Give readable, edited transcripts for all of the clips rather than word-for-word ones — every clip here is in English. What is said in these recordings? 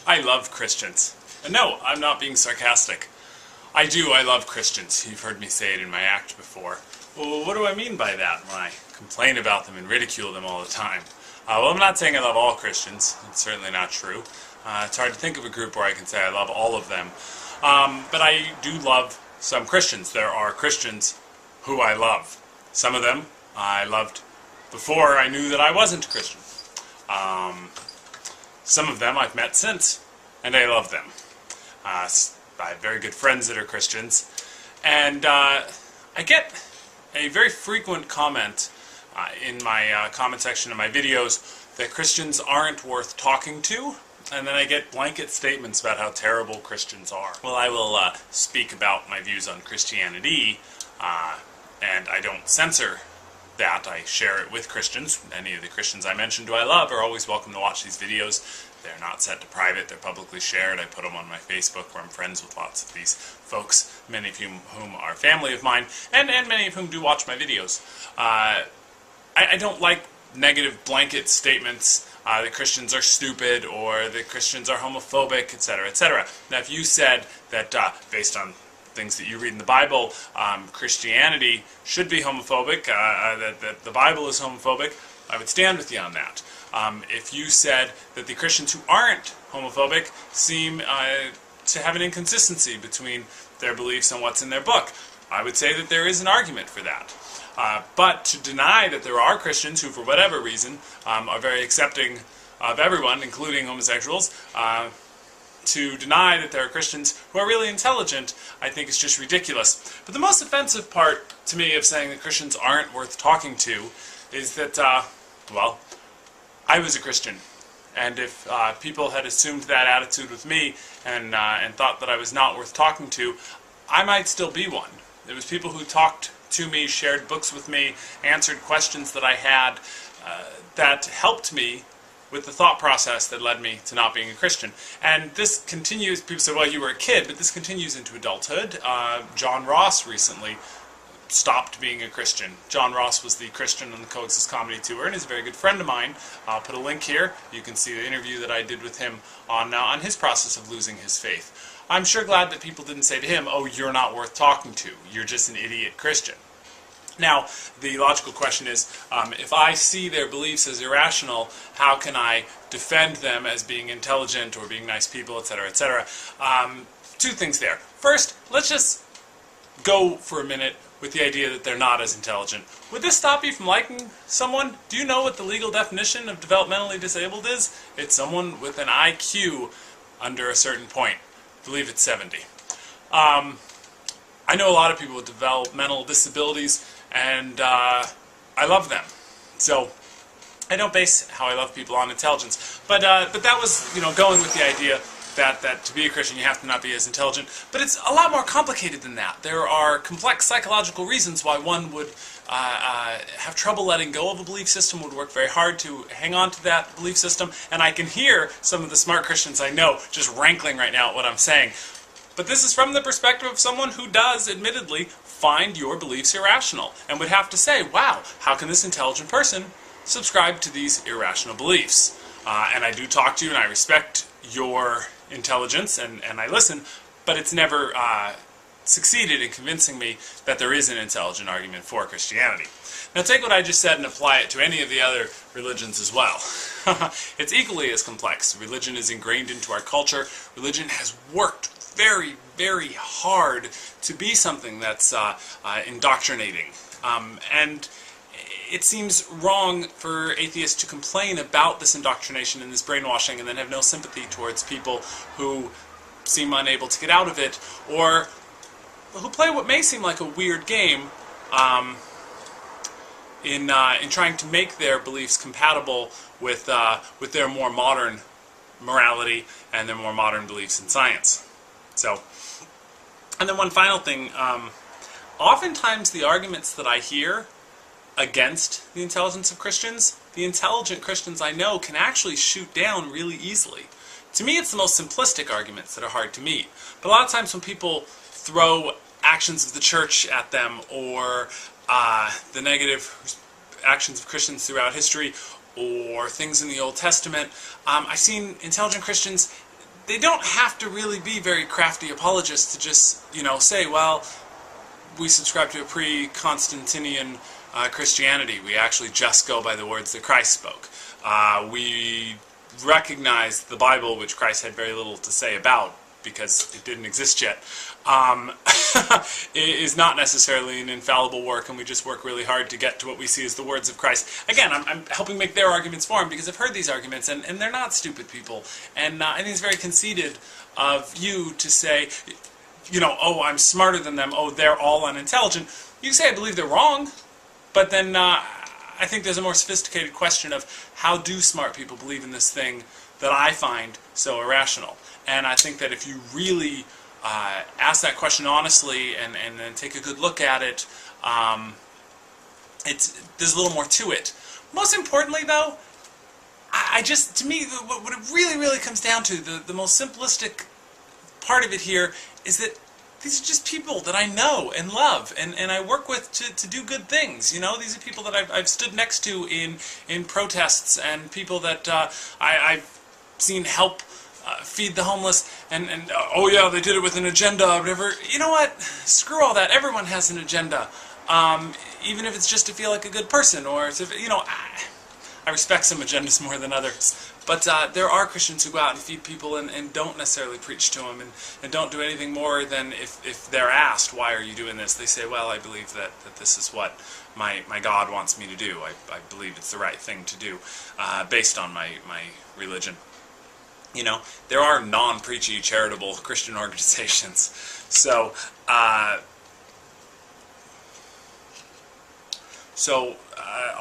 I love Christians. And no, I'm not being sarcastic. I love Christians. You've heard me say it in my act before. Well, what do I mean by that when I complain about them and ridicule them all the time? Well, I'm not saying I love all Christians. It's certainly not true. It's hard to think of a group where I can say I love all of them. But I do love some Christians. There are Christians who I love. Some of them I loved before I knew that I wasn't a Christian. Some of them I've met since, and I love them. I have very good friends that are Christians, and I get a very frequent comment in my comment section of my videos that Christians aren't worth talking to, and then I get blanket statements about how terrible Christians are. Well, I will speak about my views on Christianity, and I don't censor that. I share it with Christians. Any of the Christians I mentioned who I love are always welcome to watch these videos. They're not set to private, they're publicly shared. I put them on my Facebook where I'm friends with lots of these folks, many of whom are family of mine, and many of whom do watch my videos. I don't like negative blanket statements that Christians are stupid or that Christians are homophobic, etc., etc. Now, if you said that based on things that you read in the Bible, Christianity should be homophobic, that the Bible is homophobic, I would stand with you on that. If you said that the Christians who aren't homophobic seem to have an inconsistency between their beliefs and what's in their book, I would say that there is an argument for that. But to deny that there are Christians who, for whatever reason, are very accepting of everyone, including homosexuals, to deny that there are Christians who are really intelligent, I think is just ridiculous. But the most offensive part to me of saying that Christians aren't worth talking to is that, well, I was a Christian, and if people had assumed that attitude with me and thought that I was not worth talking to, I might still be one. It was people who talked to me, shared books with me, answered questions that I had, that helped me with the thought process that led me to not being a Christian. And this continues, people say, well, you were a kid, but this continues into adulthood. John Ross recently stopped being a Christian. John Ross was the Christian on the Coexist Comedy Tour, and is a very good friend of mine. I'll put a link here. You can see the interview that I did with him on his process of losing his faith. I'm sure glad that people didn't say to him, oh, you're not worth talking to. You're just an idiot Christian. Now, the logical question is, if I see their beliefs as irrational, how can I defend them as being intelligent or being nice people, etc., etc.? Two things there. First, let's just go for a minute with the idea that they're not as intelligent. Would this stop you from liking someone? Do you know what the legal definition of developmentally disabled is? It's someone with an IQ under a certain point. I believe it's 70. I know a lot of people with developmental disabilities, and I love them. So I don't base how I love people on intelligence. But that was, going with the idea that to be a Christian you have to not be as intelligent. But it's a lot more complicated than that. There are complex psychological reasons why one would have trouble letting go of a belief system, would work very hard to hang on to that belief system. And I can hear some of the smart Christians I know just rankling right now at what I'm saying. But this is from the perspective of someone who does, admittedly, find your beliefs irrational, and would have to say, wow, how can this intelligent person subscribe to these irrational beliefs? And I do talk to you, and I respect your intelligence, and I listen, but it's never succeeded in convincing me that there is an intelligent argument for Christianity. Now take what I just said and apply it to any of the other religions as well. It's equally as complex. Religion is ingrained into our culture. Religion has worked very, very hard to be something that's indoctrinating. And it seems wrong for atheists to complain about this indoctrination and this brainwashing and then have no sympathy towards people who seem unable to get out of it, or who play what may seem like a weird game in trying to make their beliefs compatible with their more modern morality and their more modern beliefs in science. So, and then one final thing, oftentimes the arguments that I hear against the intelligence of Christians, the intelligent Christians I know can actually shoot down really easily. To me, it's the most simplistic arguments that are hard to meet. But a lot of times when people throw actions of the church at them, or the negative actions of Christians throughout history, or things in the Old Testament, I've seen intelligent Christians they don't have to really be very crafty apologists to just, say, well, we subscribe to a pre-Constantinian Christianity. We actually just go by the words that Christ spoke. We recognize the Bible, which Christ had very little to say about, because it didn't exist yet, is not necessarily an infallible work, and we just work really hard to get to what we see as the words of Christ. Again, I'm helping make their arguments for them, because I've heard these arguments, and they're not stupid people. And I think it's very conceited of you to say, oh, I'm smarter than them, oh, they're all unintelligent. You can say, I believe they're wrong, but then I think there's a more sophisticated question of how do smart people believe in this thing that I find so irrational. And I think that if you really ask that question honestly and then take a good look at it, there's a little more to it. Most importantly, though, to me, what it really, really comes down to, the most simplistic part of it here, is that these are just people that I know and love and I work with to do good things. These are people that I've stood next to in protests, and people that I've seen help feed the homeless, and oh yeah, they did it with an agenda or whatever. You know what? Screw all that. Everyone has an agenda. Even if it's just to feel like a good person, or to, I respect some agendas more than others. But there are Christians who go out and feed people and don't necessarily preach to them and don't do anything more than if they're asked, why are you doing this? They say, well, I believe that this is what my God wants me to do. I believe it's the right thing to do based on my religion. There are non-preachy charitable Christian organizations. So, I'll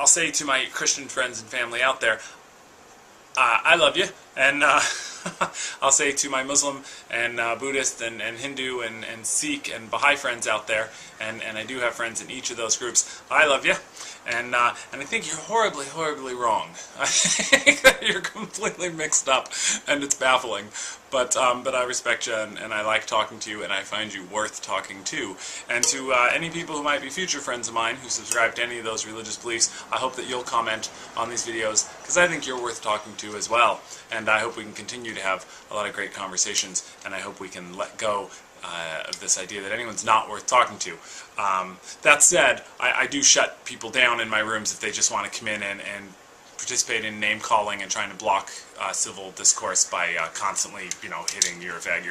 say to my Christian friends and family out there, I love you, and I'll say to my Muslim and Buddhist and Hindu and Sikh and Baha'i friends out there, and I do have friends in each of those groups, I love you, and I think you're horribly, horribly wrong. I think that you're completely mixed up, and it's baffling. But I respect you, and I like talking to you, and I find you worth talking to. And to any people who might be future friends of mine who subscribe to any of those religious beliefs, I hope that you'll comment on these videos, because I think you're worth talking to as well. And I hope we can continue to have a lot of great conversations, and I hope we can let go of this idea that anyone's not worth talking to. That said, I do shut people down in my rooms if they just want to come in and participate in name calling and trying to block civil discourse by constantly, hitting you're a fag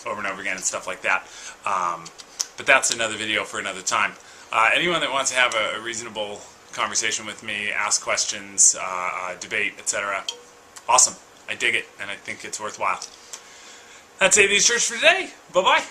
over and over again and stuff like that. But that's another video for another time. Anyone that wants to have a reasonable conversation with me, ask questions, debate, etc., awesome. I dig it, and I think it's worthwhile. That's AV's Church for today. Bye-bye.